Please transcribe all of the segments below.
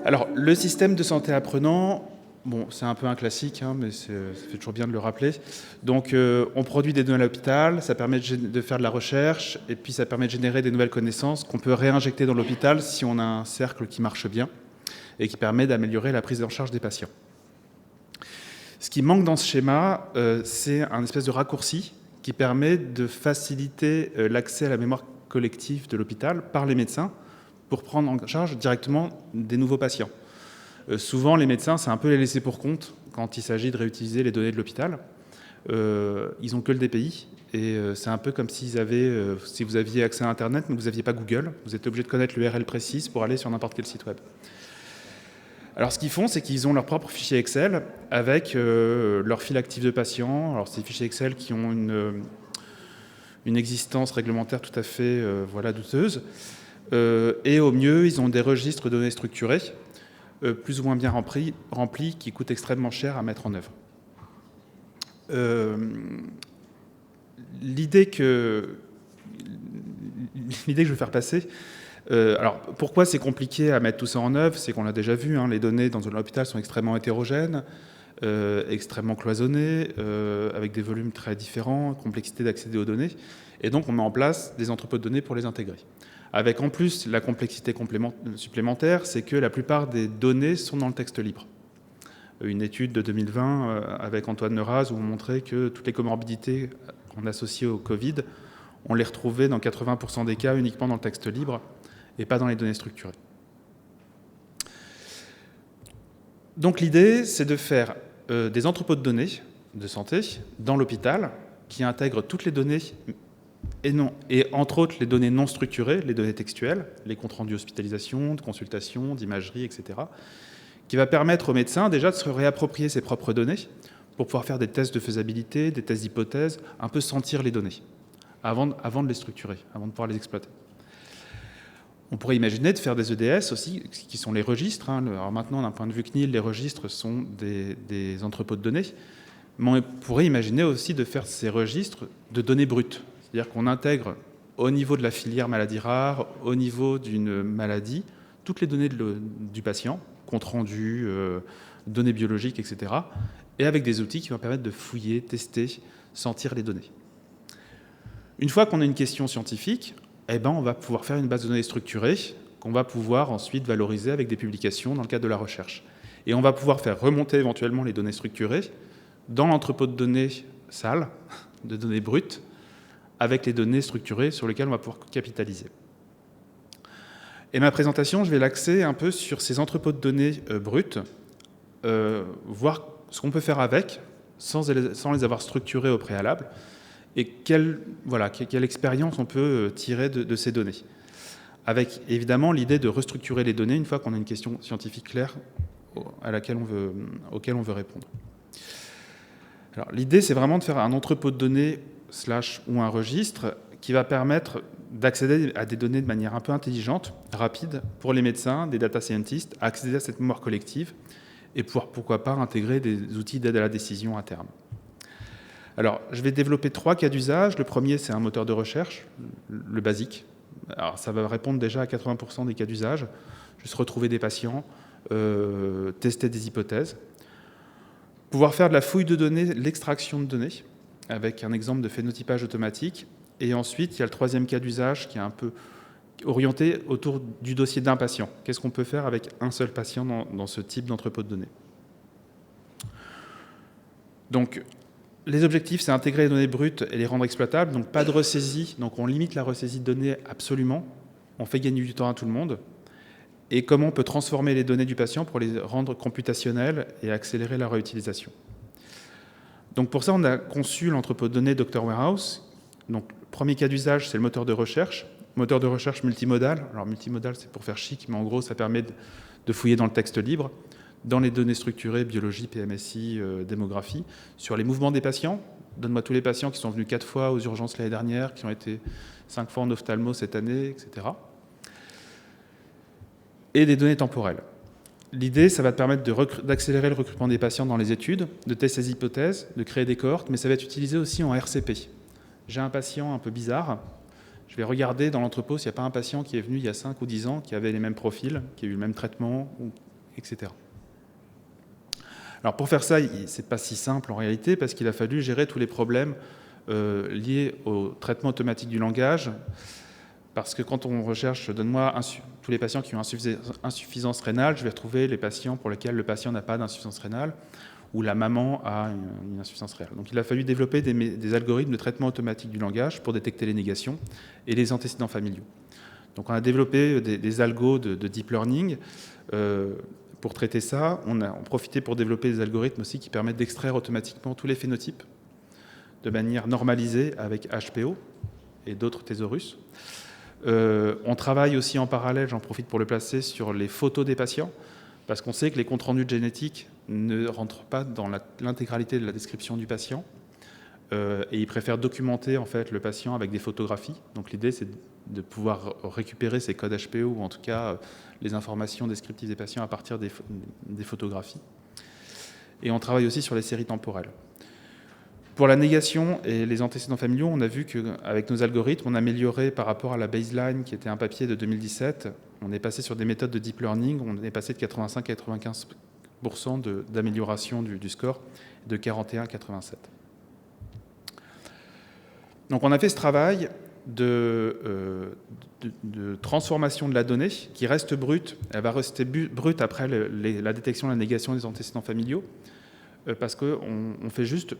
Alors, le système de santé apprenant, bon, c'est un peu un classique, hein, mais ça fait toujours bien de le rappeler. Donc, on produit des données à l'hôpital, ça permet de faire de la recherche, et puis ça permet de générer des nouvelles connaissances qu'on peut réinjecter dans l'hôpital si on a un cercle qui marche bien et qui permet d'améliorer la prise en charge des patients. Ce qui manque dans ce schéma, c'est un espèce de raccourci qui permet de faciliter l'accès à la mémoire collective de l'hôpital par les médecins pour prendre en charge directement des nouveaux patients. Souvent, les médecins, c'est un peu les laisser pour compte quand il s'agit de réutiliser les données de l'hôpital. Ils n'ont que le DPI, et c'est un peu comme s'ils avaient, si vous aviez accès à Internet, mais que vous n'aviez pas Google, vous êtes obligé de connaître l'URL précise pour aller sur n'importe quel site web. Alors, ce qu'ils font, c'est qu'ils ont leur propre fichier Excel avec leur fil actif de patients. Alors, c'est des fichiers Excel qui ont une existence réglementaire tout à fait douteuse. Et au mieux, ils ont des registres de données structurés, plus ou moins bien remplis, qui coûtent extrêmement cher à mettre en œuvre. L'idée que je veux faire passer, alors pourquoi c'est compliqué à mettre tout ça en œuvre, c'est qu'on l'a déjà vu, hein, les données dans un hôpital sont extrêmement hétérogènes, extrêmement cloisonnées, avec des volumes très différents, complexité d'accéder aux données, et donc on met en place des entrepôts de données pour les intégrer. Avec en plus la complexité supplémentaire, c'est que la plupart des données sont dans le texte libre. Une étude de 2020 avec Antoine Neuraz où on montrait que toutes les comorbidités qu'on associait au Covid, on les retrouvait dans 80% des cas uniquement dans le texte libre et pas dans les données structurées. Donc l'idée, c'est de faire des entrepôts de données de santé dans l'hôpital qui intègrent toutes les données et entre autres les données non structurées, les données textuelles, les comptes rendus d'hospitalisation, de consultation, d'imagerie, etc., qui va permettre aux médecins déjà de se réapproprier ses propres données pour pouvoir faire des tests de faisabilité, des tests d'hypothèse, un peu sentir les données avant de les structurer, avant de pouvoir les exploiter. On pourrait imaginer de faire des EDS aussi, qui sont les registres. Alors maintenant, d'un point de vue CNIL, les registres sont des entrepôts de données, mais on pourrait imaginer aussi de faire ces registres de données brutes. C'est-à-dire qu'on intègre au niveau de la filière maladie rare, au niveau d'une maladie, toutes les données du patient, compte rendu, données biologiques, etc., et avec des outils qui vont permettre de fouiller, tester, sentir les données. Une fois qu'on a une question scientifique, on va pouvoir faire une base de données structurée qu'on va pouvoir ensuite valoriser avec des publications dans le cadre de la recherche. Et on va pouvoir faire remonter éventuellement les données structurées dans l'entrepôt de données sales, de données brutes, avec les données structurées sur lesquelles on va pouvoir capitaliser. Et ma présentation, je vais l'axer un peu sur ces entrepôts de données brutes, voir ce qu'on peut faire avec, sans les avoir structurés au préalable, et quelle expérience on peut tirer de ces données. Avec évidemment l'idée de restructurer les données une fois qu'on a une question scientifique claire auquel on veut répondre. Alors, l'idée, c'est vraiment de faire un entrepôt de données ou un registre qui va permettre d'accéder à des données de manière un peu intelligente, rapide, pour les médecins, des data scientists, à accéder à cette mémoire collective et pouvoir, pourquoi pas, intégrer des outils d'aide à la décision à terme. Alors, je vais développer 3 cas d'usage. Le premier, c'est un moteur de recherche, le basique. Alors, ça va répondre déjà à 80% des cas d'usage. Juste retrouver des patients, tester des hypothèses. Pouvoir faire de la fouille de données, l'extraction de données, avec un exemple de phénotypage automatique. Et ensuite, il y a le 3e cas d'usage qui est un peu orienté autour du dossier d'un patient. Qu'est-ce qu'on peut faire avec un seul patient dans ce type d'entrepôt de données? Donc, les objectifs, c'est intégrer les données brutes et les rendre exploitables. Donc, pas de ressaisie. Donc, on limite la ressaisie de données absolument. On fait gagner du temps à tout le monde. Et comment on peut transformer les données du patient pour les rendre computationnelles et accélérer la réutilisation. Donc, pour ça, on a conçu l'entrepôt de données Dr Warehouse. Donc, le premier cas d'usage, c'est le moteur de recherche. Moteur de recherche multimodal. Alors, multimodal, c'est pour faire chic, mais en gros, ça permet de fouiller dans le texte libre, dans les données structurées, biologie, PMSI, démographie, sur les mouvements des patients. Donne-moi tous les patients qui sont venus 4 fois aux urgences l'année dernière, qui ont été 5 fois en ophtalmo cette année, etc. Et des données temporelles. L'idée, ça va te permettre d'accélérer le recrutement des patients dans les études, de tester ces hypothèses, de créer des cohortes, mais ça va être utilisé aussi en RCP. J'ai un patient un peu bizarre, je vais regarder dans l'entrepôt s'il n'y a pas un patient qui est venu il y a 5 ou 10 ans, qui avait les mêmes profils, qui a eu le même traitement, ou etc. Alors pour faire ça, c'est pas si simple en réalité, parce qu'il a fallu gérer tous les problèmes liés au traitement automatique du langage, parce que quand on recherche, donne-moi tous les patients qui ont insuffisance rénale, je vais retrouver les patients pour lesquels le patient n'a pas d'insuffisance rénale, ou la maman a une insuffisance rénale. Donc il a fallu développer des algorithmes de traitement automatique du langage pour détecter les négations et les antécédents familiaux. Donc on a développé des algos de deep learning. Pour traiter ça, on a profité pour développer des algorithmes aussi qui permettent d'extraire automatiquement tous les phénotypes de manière normalisée avec HPO et d'autres thésaurus. On travaille aussi en parallèle, j'en profite pour le placer, sur les photos des patients, parce qu'on sait que les comptes rendus génétiques ne rentrent pas dans l'intégralité de la description du patient, et ils préfèrent documenter en fait le patient avec des photographies. Donc l'idée, c'est de pouvoir récupérer ces codes HPO, ou en tout cas les informations descriptives des patients à partir des photographies. Et on travaille aussi sur les séries temporelles. Pour la négation et les antécédents familiaux, on a vu qu'avec nos algorithmes, on améliorait par rapport à la baseline qui était un papier de 2017. On est passé sur des méthodes de deep learning, on est passé de 85 à 95% d'amélioration du score, de 41 à 87. Donc on a fait ce travail de transformation de la donnée qui reste brute. Elle va rester brute après la détection et la négation des antécédents familiaux, parce qu'on fait juste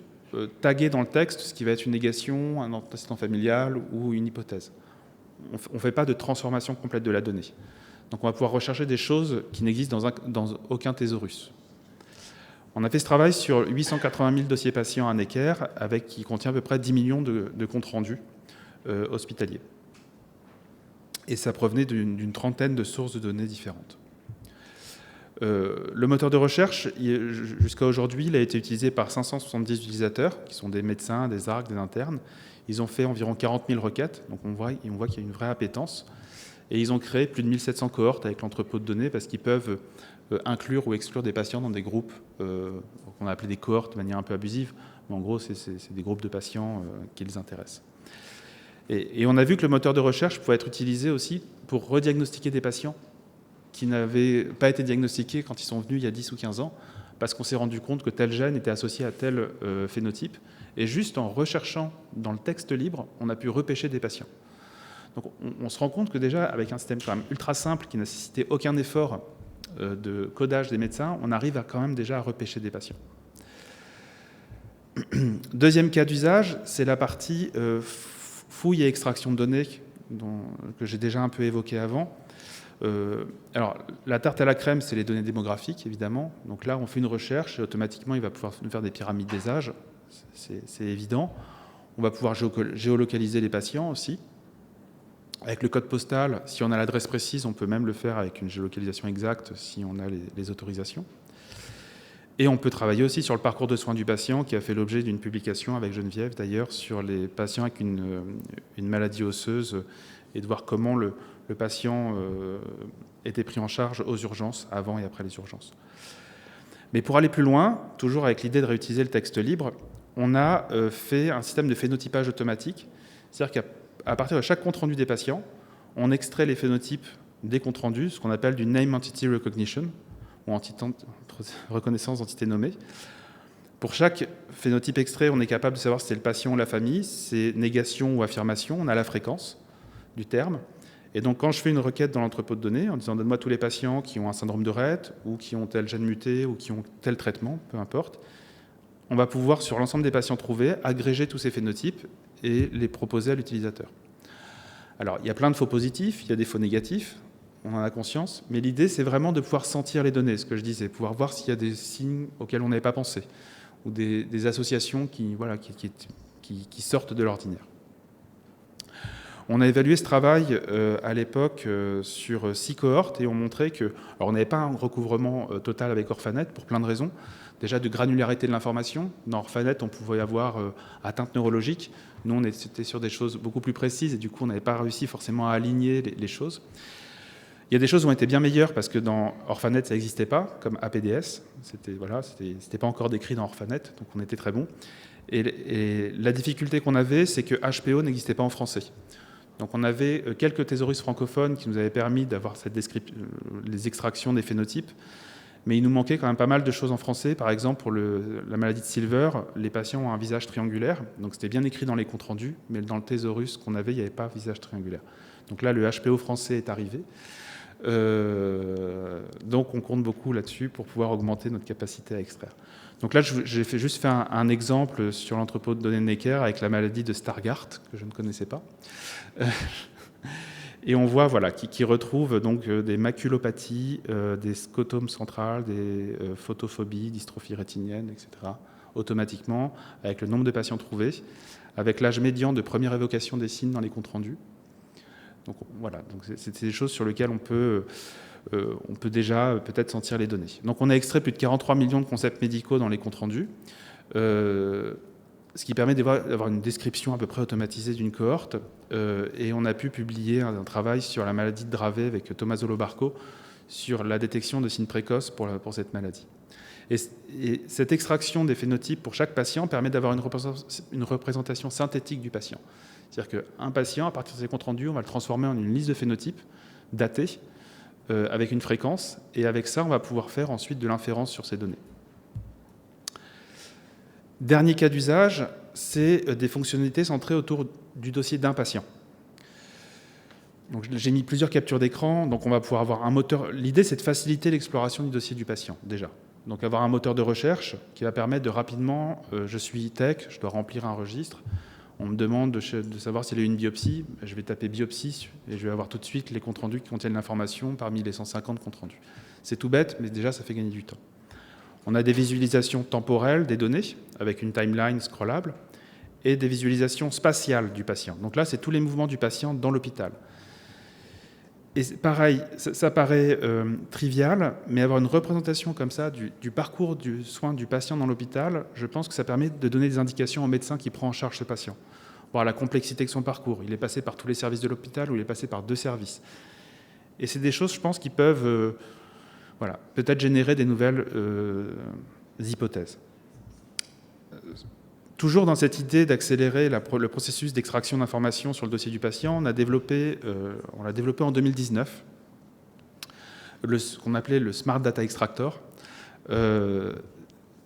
taguer dans le texte ce qui va être une négation, un antécédent familial ou une hypothèse. On ne fait pas de transformation complète de la donnée. Donc on va pouvoir rechercher des choses qui n'existent dans aucun thésaurus. On a fait ce travail sur 880 000 dossiers patients à Necker, qui contient à peu près 10 millions de comptes rendus hospitaliers. Et ça provenait d'une trentaine de sources de données différentes. Le moteur de recherche, jusqu'à aujourd'hui, il a été utilisé par 570 utilisateurs, qui sont des médecins, des ARC, des internes. Ils ont fait environ 40 000 requêtes, donc on voit qu'il y a une vraie appétence. Et ils ont créé plus de 1700 cohortes avec l'entrepôt de données, parce qu'ils peuvent inclure ou exclure des patients dans des groupes qu'on a appelés des cohortes de manière un peu abusive. Mais en gros, c'est des groupes de patients qui les intéressent. Et on a vu que le moteur de recherche pouvait être utilisé aussi pour rediagnostiquer des patients qui n'avaient pas été diagnostiqués quand ils sont venus il y a 10 ou 15 ans, parce qu'on s'est rendu compte que tel gène était associé à tel phénotype. Et juste en recherchant dans le texte libre, on a pu repêcher des patients. Donc on se rend compte que déjà, avec un système quand même ultra simple, qui ne nécessitait aucun effort de codage des médecins, on arrive quand même déjà à repêcher des patients. Deuxième cas d'usage, c'est la partie fouille et extraction de données que j'ai déjà un peu évoqué avant. Alors, la tarte à la crème, c'est les données démographiques, évidemment. Donc là, on fait une recherche et automatiquement, il va pouvoir nous faire des pyramides des âges. C'est évident. On va pouvoir géolocaliser les patients aussi. Avec le code postal, si on a l'adresse précise, on peut même le faire avec une géolocalisation exacte si on a les autorisations. Et on peut travailler aussi sur le parcours de soins du patient, qui a fait l'objet d'une publication avec Geneviève, d'ailleurs, sur les patients avec une maladie osseuse, et de voir comment le patient était pris en charge aux urgences, avant et après les urgences. Mais pour aller plus loin, toujours avec l'idée de réutiliser le texte libre, on a fait un système de phénotypage automatique. C'est-à-dire qu'à partir de chaque compte-rendu des patients, on extrait les phénotypes des comptes rendus, ce qu'on appelle du Name Entity Recognition, ou reconnaissance d'entité nommée. Pour chaque phénotype extrait, on est capable de savoir si c'est le patient ou la famille, c'est négation ou affirmation, on a la fréquence du terme. Et donc quand je fais une requête dans l'entrepôt de données, en disant « donne-moi tous les patients qui ont un syndrome de Rett, ou qui ont tel gène muté, ou qui ont tel traitement », peu importe, on va pouvoir, sur l'ensemble des patients trouvés, agréger tous ces phénotypes et les proposer à l'utilisateur. Alors, il y a plein de faux positifs, il y a des faux négatifs, on en a conscience, mais l'idée, c'est vraiment de pouvoir sentir les données, ce que je disais, pouvoir voir s'il y a des signes auxquels on n'avait pas pensé, ou des associations qui sortent de l'ordinaire. On a évalué ce travail à l'époque sur 6 cohortes et on montrait que... Alors, on n'avait pas un recouvrement total avec Orphanet pour plein de raisons. Déjà, de granularité de l'information. Dans Orphanet, on pouvait avoir atteinte neurologique. Nous, on était sur des choses beaucoup plus précises et du coup, on n'avait pas réussi forcément à aligner les choses. Il y a des choses qui ont été bien meilleures parce que dans Orphanet, ça n'existait pas, comme APDS. C'était pas encore décrit dans Orphanet, donc on était très bon. Et la difficulté qu'on avait, c'est que HPO n'existait pas en français. Donc on avait quelques thésaurus francophones qui nous avaient permis d'avoir les extractions des phénotypes. Mais il nous manquait quand même pas mal de choses en français. Par exemple, pour la maladie de Silver, les patients ont un visage triangulaire. Donc c'était bien écrit dans les comptes rendus, mais dans le thésaurus qu'on avait, il n'y avait pas visage triangulaire. Donc là, le HPO français est arrivé. Donc on compte beaucoup là-dessus pour pouvoir augmenter notre capacité à extraire. Donc là, j'ai juste fait un exemple sur l'entrepôt de données de Necker avec la maladie de Stargardt, que je ne connaissais pas. Et on voit voilà, qui retrouve donc des maculopathies, des scotomes centrales, des photophobies, dystrophie rétinienne, etc. automatiquement, avec le nombre de patients trouvés, avec l'âge médian de première évocation des signes dans les comptes rendus. Donc voilà, c'est des choses sur lesquelles on peut déjà peut-être sentir les données. Donc on a extrait plus de 43 millions de concepts médicaux dans les comptes rendus, ce qui permet d'avoir une description à peu près automatisée d'une cohorte. Et on a pu publier un travail sur la maladie de Dravet avec Tommaso Lobarco sur la détection de signes précoces pour cette maladie. Et cette extraction des phénotypes pour chaque patient permet d'avoir une représentation synthétique du patient. C'est-à-dire qu'un patient, à partir de ses comptes rendus, on va le transformer en une liste de phénotypes datée avec une fréquence. Et avec ça, on va pouvoir faire ensuite de l'inférence sur ces données. Dernier cas d'usage, c'est des fonctionnalités centrées autour du dossier d'un patient. Donc, j'ai mis plusieurs captures d'écran, donc on va pouvoir avoir un moteur. L'idée, c'est de faciliter l'exploration du dossier du patient, déjà. Donc avoir un moteur de recherche qui va permettre de rapidement, je suis tech, je dois remplir un registre, on me demande de savoir s'il y a eu une biopsie, je vais taper biopsie et je vais avoir tout de suite les comptes rendus qui contiennent l'information parmi les 150 comptes rendus. C'est tout bête, mais déjà ça fait gagner du temps. On a des visualisations temporelles des données avec une timeline scrollable et des visualisations spatiales du patient. Donc là, c'est tous les mouvements du patient dans l'hôpital. Et pareil, ça paraît trivial, mais avoir une représentation comme ça du parcours du soin du patient dans l'hôpital, je pense que ça permet de donner des indications au médecin qui prend en charge ce patient. Voir la complexité de son parcours. Il est passé par tous les services de l'hôpital ou il est passé par 2 services. Et c'est des choses, je pense, qui peuvent peut-être générer des nouvelles hypothèses. Toujours dans cette idée d'accélérer le processus d'extraction d'informations sur le dossier du patient, on l'a développé en 2019, ce qu'on appelait le Smart Data Extractor.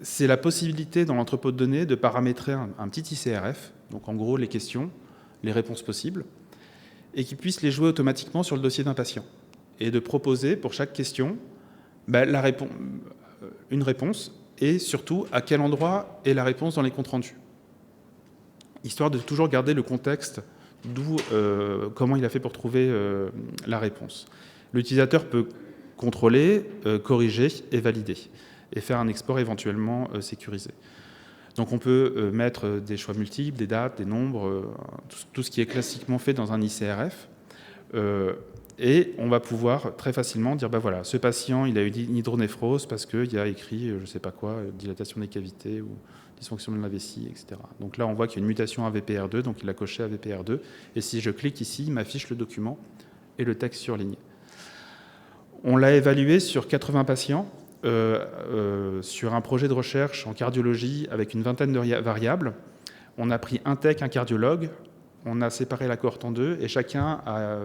C'est la possibilité dans l'entrepôt de données de paramétrer un petit ICRF, donc en gros les questions, les réponses possibles, et qui puisse les jouer automatiquement sur le dossier d'un patient, et de proposer pour chaque question une réponse, et surtout à quel endroit est la réponse dans les comptes rendus. Histoire de toujours garder le contexte comment il a fait pour trouver la réponse. L'utilisateur peut contrôler, corriger et valider, et faire un export éventuellement sécurisé. Donc on peut mettre des choix multiples, des dates, des nombres, tout ce qui est classiquement fait dans un ICRF, et on va pouvoir très facilement dire, voilà, ce patient, il a eu une hydronéphrose parce qu'il y a écrit, je ne sais pas quoi, dilatation des cavités ou dysfonction de la vessie, etc. Donc là, on voit qu'il y a une mutation AVPR2, donc il a coché AVPR2. Et si je clique ici, il m'affiche le document et le texte surligné. On l'a évalué sur 80 patients, sur un projet de recherche en cardiologie avec une vingtaine de variables. On a pris un tech, un cardiologue, on a séparé la cohorte en 2 et chacun a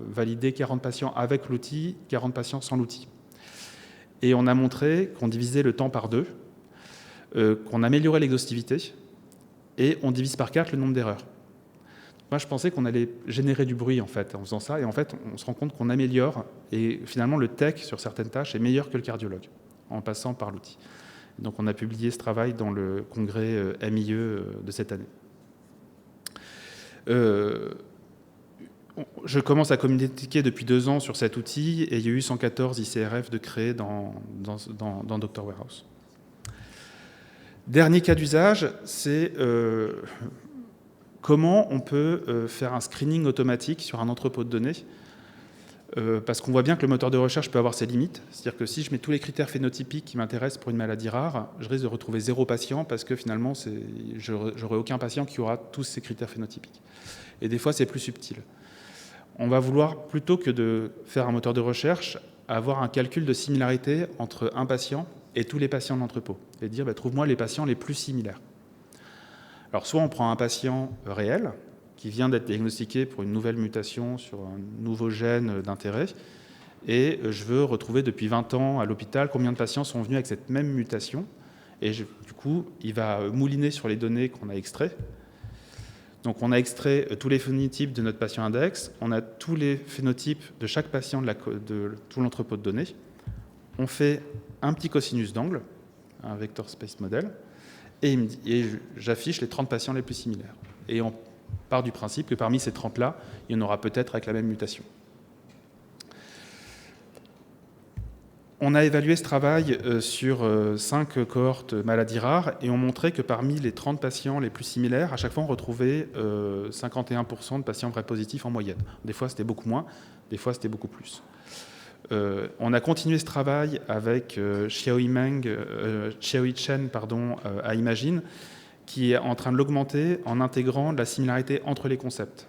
validé 40 patients avec l'outil, 40 patients sans l'outil. Et on a montré qu'on divisait le temps par 2, qu'on améliorait l'exhaustivité et on divise par 4 le nombre d'erreurs. Moi, je pensais qu'on allait générer du bruit en fait, en faisant ça, et en fait, on se rend compte qu'on améliore, et finalement, le tech sur certaines tâches est meilleur que le cardiologue, en passant par l'outil. Donc, on a publié ce travail dans le congrès MIE de cette année. Je commence à communiquer depuis 2 ans sur cet outil, et il y a eu 114 ICRF de créer dans Dr Warehouse. Dernier cas d'usage, c'est comment on peut faire un screening automatique sur un entrepôt de données, parce qu'on voit bien que le moteur de recherche peut avoir ses limites. C'est-à-dire que si je mets tous les critères phénotypiques qui m'intéressent pour une maladie rare, je risque de retrouver 0 patient, parce que finalement, j'aurai aucun patient qui aura tous ces critères phénotypiques. Et des fois, c'est plus subtil. On va vouloir, plutôt que de faire un moteur de recherche, avoir un calcul de similarité entre un patient et tous les patients de l'entrepôt, et dire trouve-moi les patients les plus similaires. Alors soit on prend un patient réel qui vient d'être diagnostiqué pour une nouvelle mutation sur un nouveau gène d'intérêt, et je veux retrouver depuis 20 ans à l'hôpital combien de patients sont venus avec cette même mutation. Et du coup, il va mouliner sur les données qu'on a extraites. Donc on a extrait tous les phénotypes de notre patient index, on a tous les phénotypes de chaque patient de tout l'entrepôt de données. On fait un petit cosinus d'angle, un vector space model, et j'affiche les 30 patients les plus similaires. Et on part du principe que parmi ces 30-là, il y en aura peut-être avec la même mutation. On a évalué ce travail sur 5 cohortes maladies rares et on montrait que parmi les 30 patients les plus similaires, à chaque fois on retrouvait 51% de patients vrais positifs en moyenne. Des fois c'était beaucoup moins, des fois c'était beaucoup plus. On a continué ce travail avec Xiaoyi Chen à Imagine, qui est en train de l'augmenter en intégrant de la similarité entre les concepts.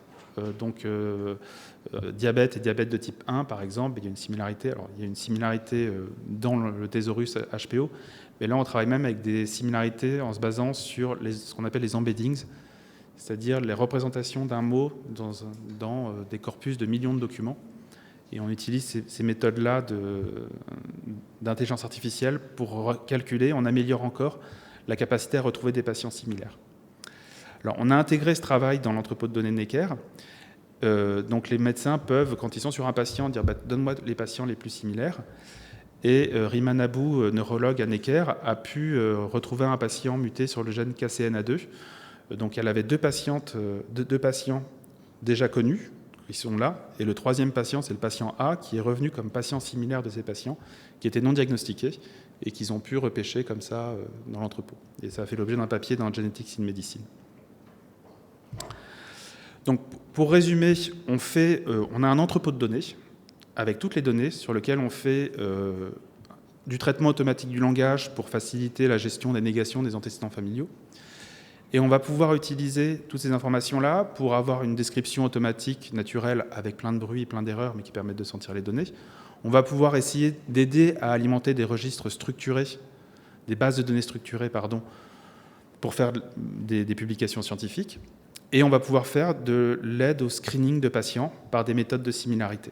Diabète et diabète de type 1, par exemple, il y a une similarité. Alors, il y a une similarité dans le thésaurus HPO, mais là, on travaille même avec des similarités en se basant sur ce qu'on appelle les embeddings, c'est-à-dire les représentations d'un mot dans des corpus de millions de documents. Et on utilise ces méthodes-là d'intelligence artificielle pour calculer. On améliore encore la capacité à retrouver des patients similaires. Alors, on a intégré ce travail dans l'entrepôt de données Necker. Donc les médecins peuvent, quand ils sont sur un patient, dire donne-moi les patients les plus similaires. Et Riman Abou, neurologue à Necker, a pu retrouver un patient muté sur le gène KCNA2. Donc elle avait deux patients déjà connus, qui sont là. Et le troisième patient, c'est le patient A, qui est revenu comme patient similaire de ces patients, qui étaient non diagnostiqués et qu'ils ont pu repêcher comme ça dans l'entrepôt. Et ça a fait l'objet d'un papier dans Genetics in Medicine. Donc, pour résumer, on a un entrepôt de données avec toutes les données sur lequel on fait du traitement automatique du langage pour faciliter la gestion des négations des antécédents familiaux. Et on va pouvoir utiliser toutes ces informations-là pour avoir une description automatique, naturelle, avec plein de bruit et plein d'erreurs, mais qui permettent de sentir les données. On va pouvoir essayer d'aider à alimenter des registres structurés, des bases de données structurées, pour faire des publications scientifiques. Et on va pouvoir faire de l'aide au screening de patients par des méthodes de similarité.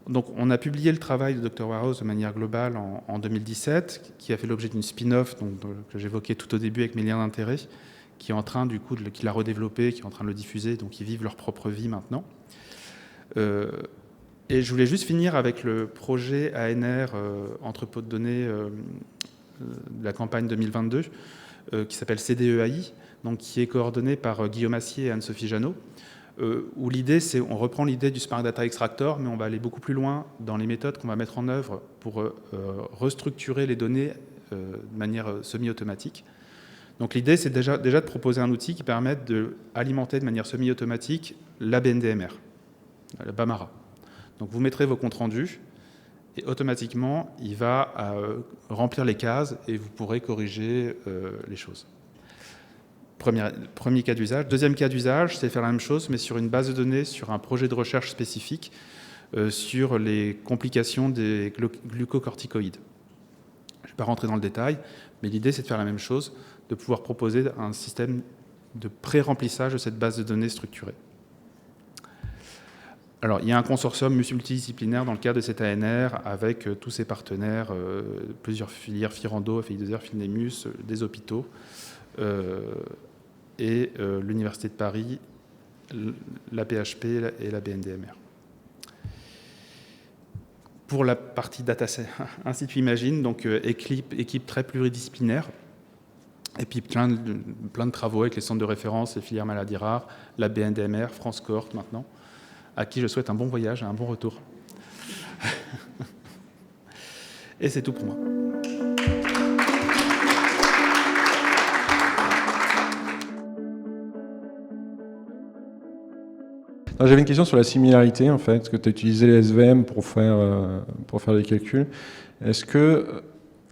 Donc, on a publié le travail de Dr. Warhouse de manière globale en 2017, qui a fait l'objet d'une spin-off que j'évoquais tout au début avec mes liens d'intérêt, qui est en train, du coup, qui l'a redéveloppé, qui est en train de le diffuser, donc ils vivent leur propre vie maintenant. Et je voulais juste finir avec le projet ANR, entrepôt de données de la campagne 2022, qui s'appelle CDEAI, donc qui est coordonné par Guillaume Assier et Anne-Sophie Jeannot, où l'idée, c'est on reprend l'idée du Spark Data Extractor, mais on va aller beaucoup plus loin dans les méthodes qu'on va mettre en œuvre pour restructurer les données de manière semi-automatique. Donc l'idée, c'est déjà de proposer un outil qui permette d'alimenter de manière semi-automatique la BNDMR, la BAMARA. Donc vous mettrez vos comptes rendus, et automatiquement, il va remplir les cases et vous pourrez corriger les choses. Premier cas d'usage. Deuxième cas d'usage, c'est faire la même chose, mais sur une base de données, sur un projet de recherche spécifique, sur les complications des glucocorticoïdes. Je ne vais pas rentrer dans le détail, mais l'idée, c'est de faire la même chose, de pouvoir proposer un système de pré-remplissage de cette base de données structurée. Alors, il y a un consortium multidisciplinaire dans le cadre de cet ANR avec tous ses partenaires, plusieurs filières, Firando, FI2R, Filnemus, des hôpitaux, et l'Université de Paris, la PHP et la BNDMR. Pour la partie dataset, Institut Imagine, donc équipe très pluridisciplinaire, et puis plein de travaux avec les centres de référence, les filières maladies rares, la BNDMR, France Cohorte maintenant, à qui je souhaite un bon voyage et un bon retour. Et c'est tout pour moi. J'avais une question sur la similarité, en fait, parce que tu as utilisé les SVM pour faire les calculs. Est-ce que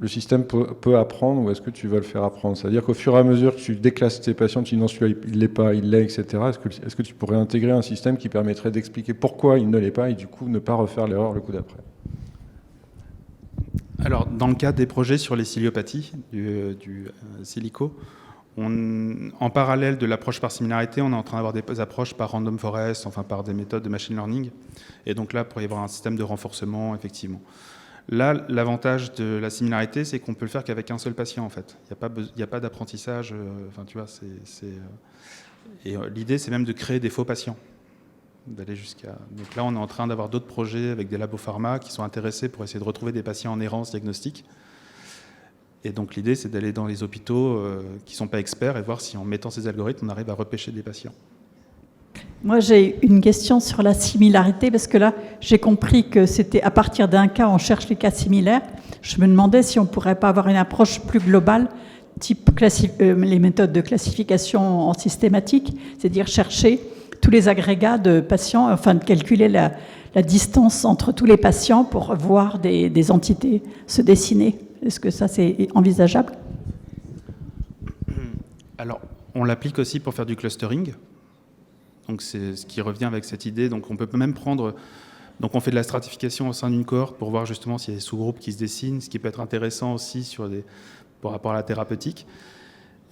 le système peut apprendre ou est-ce que tu vas le faire apprendre? C'est-à-dire qu'au fur et à mesure que tu déclasses tes patients, tu dis non, celui-là, il ne l'est pas, il l'est, etc. Est-ce que tu pourrais intégrer un système qui permettrait d'expliquer pourquoi il ne l'est pas et du coup ne pas refaire l'erreur le coup d'après? Alors, dans le cadre des projets sur les ciliopathies du silico, En parallèle de l'approche par similarité, on est en train d'avoir des approches par random forest, enfin par des méthodes de machine learning. Et donc là, il pourrait y avoir un système de renforcement, effectivement. Là, l'avantage de la similarité, c'est qu'on peut le faire qu'avec un seul patient, en fait. Il n'y a pas d'apprentissage. Enfin, tu vois, Et l'idée, c'est même de créer des faux patients. D'aller jusqu'à... Donc là, on est en train d'avoir d'autres projets avec des labos pharma qui sont intéressés pour essayer de retrouver des patients en errance diagnostique. Et donc l'idée, c'est d'aller dans les hôpitaux qui ne sont pas experts et voir si en mettant ces algorithmes, on arrive à repêcher des patients. Moi, j'ai une question sur la similarité, parce que là, j'ai compris que c'était à partir d'un cas, on cherche les cas similaires. Je me demandais si on ne pourrait pas avoir une approche plus globale, type les méthodes de classification en systématique, c'est-à-dire chercher tous les agrégats de patients, enfin de calculer la distance entre tous les patients pour voir des entités se dessiner. Est-ce que ça, c'est envisageable? Alors, on l'applique aussi pour faire du clustering. Donc, c'est ce qui revient avec cette idée. Donc, on peut même prendre... Donc, on fait de la stratification au sein d'une cohorte pour voir justement s'il y a des sous-groupes qui se dessinent, ce qui peut être intéressant aussi par rapport à la thérapeutique.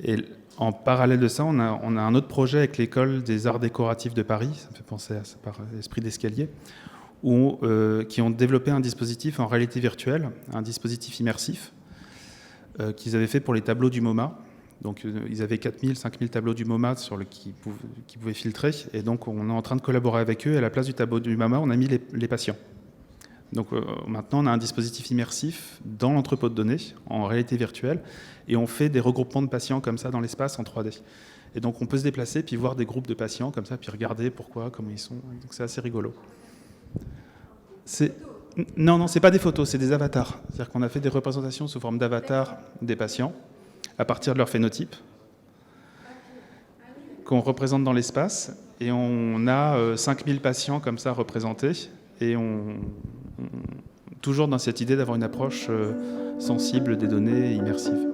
Et en parallèle de ça, on a un autre projet avec l'école des arts décoratifs de Paris, ça me fait penser à ça par esprit d'escalier, qui ont développé un dispositif en réalité virtuelle, un dispositif immersif, qu'ils avaient fait pour les tableaux du MoMA. Donc ils avaient 4000, 5000 tableaux du MoMA qui pouvaient filtrer, et donc on est en train de collaborer avec eux, et à la place du tableau du MoMA, on a mis les patients. Donc maintenant, on a un dispositif immersif dans l'entrepôt de données, en réalité virtuelle, et on fait des regroupements de patients comme ça dans l'espace en 3D. Et donc on peut se déplacer, puis voir des groupes de patients comme ça, puis regarder pourquoi, comment ils sont. Donc c'est assez rigolo. Non, c'est pas des photos, c'est des avatars. C'est-à-dire qu'on a fait des représentations sous forme d'avatars des patients, à partir de leur phénotype, qu'on représente dans l'espace, et on a 5000 patients comme ça représentés, et toujours dans cette idée d'avoir une approche sensible des données immersives.